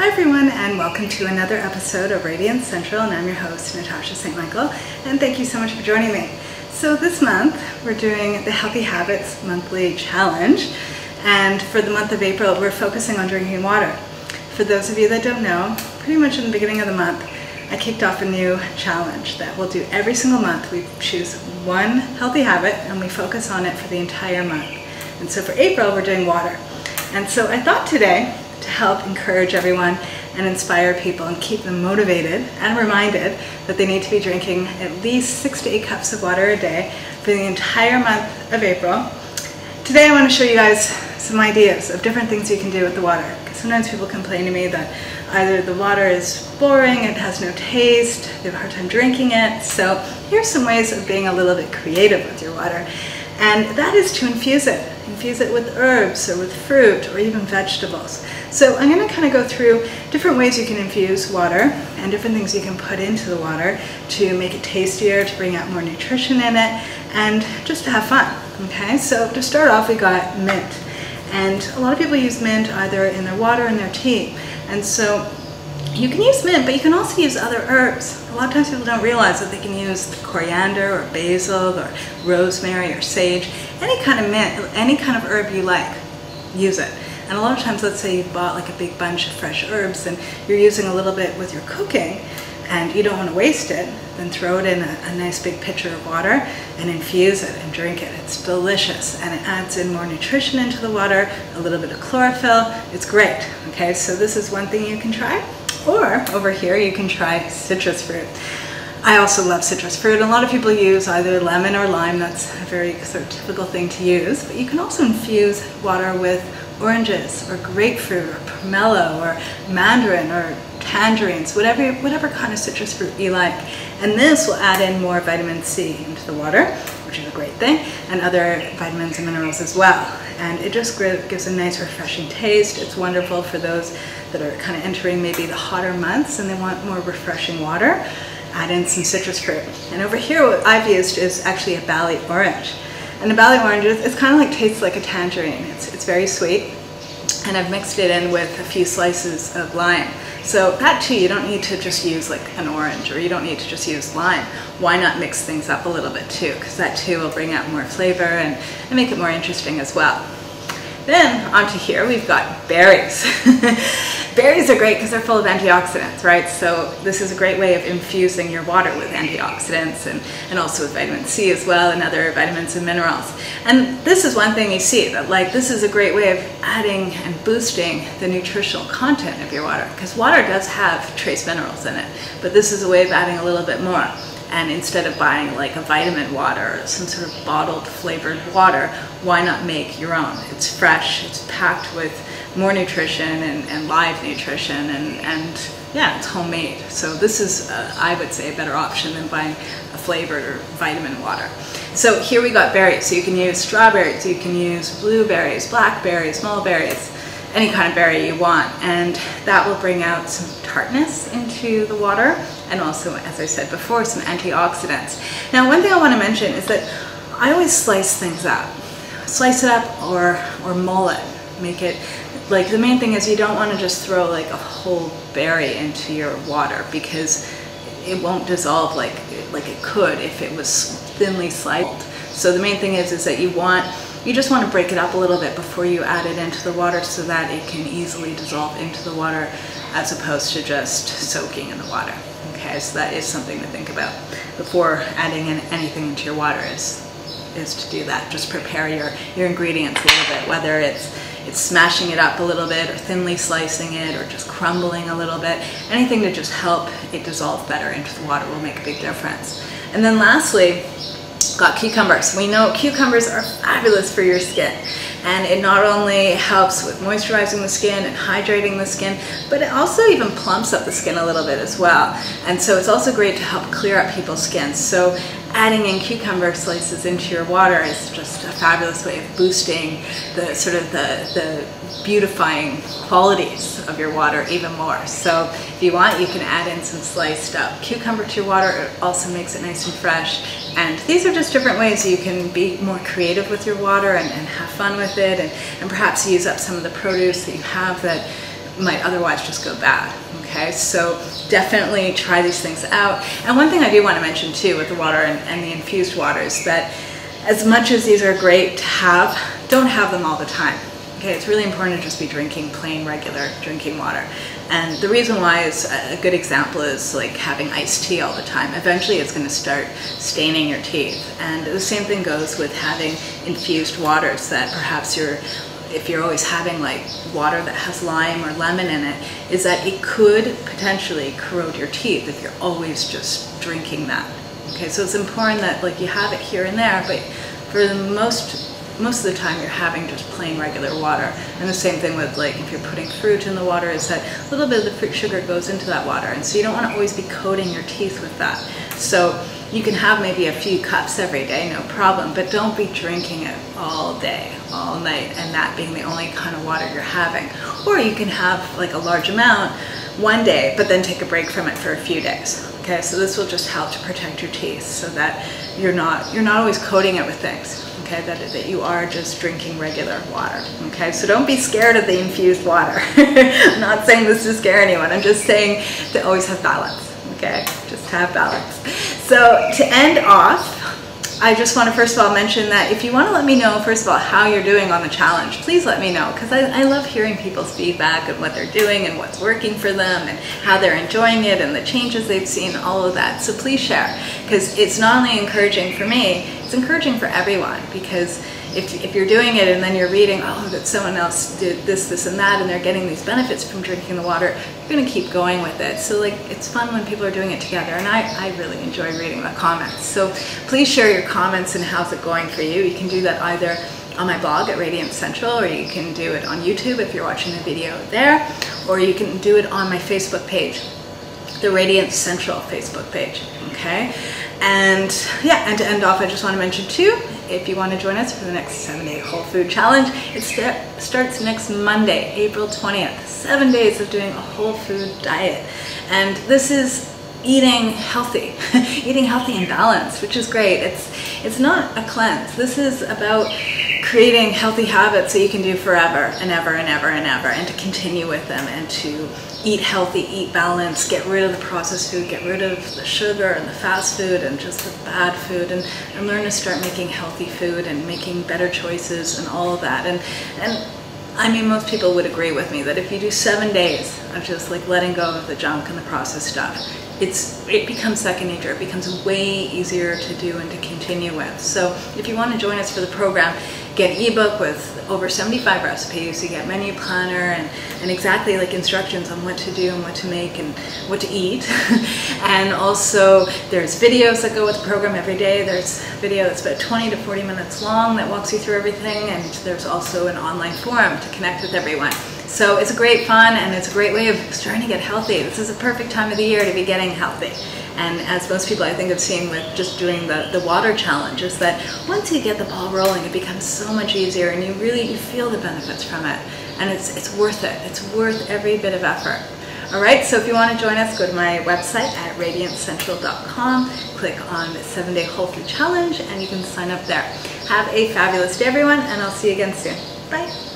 Hi everyone, and welcome to another episode of Radiance Central, and I'm your host, Natasha St. Michael, and thank you so much for joining me. So this month, we're doing the Healthy Habits Monthly Challenge, and for the month of April, we're focusing on drinking water. For those of you that don't know, pretty much in the beginning of the month, I kicked off a new challenge that we'll do every single month. We choose one healthy habit, and we focus on it for the entire month. And so for April, we're doing water. And so I thought today, to help encourage everyone and inspire people and keep them motivated and reminded that they need to be drinking at least 6 to 8 cups of water a day for the entire month of April. Today I want to show you guys some ideas of different things you can do with the water. Because sometimes people complain to me that either the water is boring, it has no taste, they have a hard time drinking it. So here's some ways of being a little bit creative with your water. And that is to infuse it. Infuse it with herbs or with fruit or even vegetables. So I'm going to kind of go through different ways you can infuse water and different things you can put into the water to make it tastier, to bring out more nutrition in it, and just to have fun. Okay, so to start off, we got mint. And a lot of people use mint either in their water or in their tea. And so you can use mint, but you can also use other herbs. A lot of times people don't realize that they can use coriander or basil or rosemary or sage, any kind of mint, any kind of herb you like, use it. And a lot of times, let's say you bought like a big bunch of fresh herbs and you're using a little bit with your cooking and you don't want to waste it, then throw it in a nice big pitcher of water and infuse it and drink it. It's delicious and it adds in more nutrition into the water, a little bit of chlorophyll. It's great. Okay, so this is one thing you can try. Or over here you can try citrus fruit. I also love citrus fruit. A lot of people use either lemon or lime. That's a very sort of typical thing to use. But you can also infuse water with oranges or grapefruit or pomelo or mandarin or tangerines, whatever kind of citrus fruit you like. And this will add in more vitamin C into the water, which is a great thing, and other vitamins and minerals as well. And it just gives a nice refreshing taste. It's wonderful for those that are kind of entering maybe the hotter months and they want more refreshing water. Add in some citrus fruit. And over here what I've used is actually a Bali orange. And a Bali orange, it's kind of like tastes like a tangerine. It's very sweet. And I've mixed it in with a few slices of lime. So that too, you don't need to just use like an orange, or you don't need to just use lime. Why not mix things up a little bit too? Because that too will bring out more flavor and make it more interesting as well. Then onto here, we've got berries. Berries are great because they're full of antioxidants, right? So this is a great way of infusing your water with antioxidants and also with vitamin C as well, and other vitamins and minerals. And this is one thing you see, that like this is a great way of adding and boosting the nutritional content of your water, because water does have trace minerals in it, but this is a way of adding a little bit more. And instead of buying like a vitamin water or some sort of bottled flavored water, why not make your own? It's fresh, it's packed with more nutrition and live nutrition, and yeah, it's homemade. So this is, I would say, a better option than buying a flavored or vitamin water. So here we got berries. So you can use strawberries, you can use blueberries, blackberries, mulberries, any kind of berry you want, and that will bring out some tartness into the water, and also, as I said before, some antioxidants. Now, one thing I want to mention is that I always slice things up. Slice it up or mull it. Make it, like, the main thing is you don't want to just throw like a whole berry into your water, because it won't dissolve like it could if it was thinly sliced. So the main thing is that you just want to break it up a little bit before you add it into the water, so that it can easily dissolve into the water as opposed to just soaking in the water. Okay, so that is something to think about before adding in anything into your water, is to do that. Just prepare your ingredients a little bit, whether it's smashing it up a little bit or thinly slicing it or just crumbling a little bit. Anything to just help it dissolve better into the water will make a big difference. And then lastly, got cucumbers. We know cucumbers are fabulous for your skin, and it not only helps with moisturizing the skin and hydrating the skin, but it also even plumps up the skin a little bit as well. And so it's also great to help clear up people's skin. So adding in cucumber slices into your water is just a fabulous way of boosting the sort of the beautifying qualities of your water even more. So if you want, you can add in some sliced up cucumber to your water. It also makes it nice and fresh. And these are just different ways you can be more creative with your water and have fun with it, and perhaps use up some of the produce that you have that might otherwise just go bad. Okay, so definitely try these things out. And one thing I do want to mention too with the water and the infused water is that as much as these are great to have, don't have them all the time. Okay, it's really important to just be drinking plain, regular drinking water. And the reason why is a good example is like having iced tea all the time. Eventually it's going to start staining your teeth. And the same thing goes with having infused waters that perhaps if you're always having like water that has lime or lemon in it, is that it could potentially corrode your teeth if you're always just drinking that. Okay, so it's important that like you have it here and there, but for the most of the time you're having just plain regular water. And the same thing with like if you're putting fruit in the water, is that a little bit of the fruit sugar goes into that water, and so you don't want to always be coating your teeth with that. So you can have maybe a few cups every day, no problem, but don't be drinking it all day, all night, and that being the only kind of water you're having. Or you can have like a large amount one day, but then take a break from it for a few days. Okay, so this will just help to protect your teeth so that you're not always coating it with things. Okay, that you are just drinking regular water. Okay, so don't be scared of the infused water. I'm not saying this to scare anyone. I'm just saying to always have balance. Okay, just have balance. So to end off, I just want to first of all mention that if you want to let me know, first of all, how you're doing on the challenge, please let me know, because I love hearing people's feedback and what they're doing and what's working for them and how they're enjoying it and the changes they've seen, all of that. So please share, because it's not only encouraging for me, it's encouraging for everyone, because if you're doing it and then you're reading, oh, that someone else did this, this, and that, and they're getting these benefits from drinking the water, you're going to keep going with it. So like, it's fun when people are doing it together, and I really enjoy reading the comments. So please share your comments and how's it going for you. You can do that either on my blog at Radiance Central, or you can do it on YouTube if you're watching the video there, or you can do it on my Facebook page, the Radiance Central Facebook page. Okay, and yeah, and to end off, I just want to mention too, if you want to join us for the next 7-day whole food challenge, it starts next Monday, April 20th. 7 days of doing a whole food diet, and this is eating healthy, eating healthy and balanced, which is great. It's not a cleanse. This is about creating healthy habits that you can do forever and ever and ever and ever, and to continue with them, and to eat healthy, eat balanced, get rid of the processed food, get rid of the sugar and the fast food and just the bad food, and learn to start making healthy food and making better choices and all of that. And I mean, most people would agree with me that if you do 7 days of just like letting go of the junk and the processed stuff, it becomes second nature. It becomes way easier to do and to continue with. So if you want to join us for the program, get an ebook with over 75 recipes. You get menu planner and exactly like instructions on what to do and what to make and what to eat. And also there's videos that go with the program every day. There's a video that's about 20 to 40 minutes long that walks you through everything, and there's also an online forum to connect with everyone. So it's a great fun, and it's a great way of starting to get healthy. This is a perfect time of the year to be getting healthy. And as most people I think have seen with just doing the water challenge, is that once you get the ball rolling, it becomes so much easier, and you feel the benefits from it. And it's worth it. It's worth every bit of effort. All right, so if you want to join us, go to my website at radiancecentral.com, click on the 7-day whole food challenge, and you can sign up there. Have a fabulous day, everyone, and I'll see you again soon. Bye.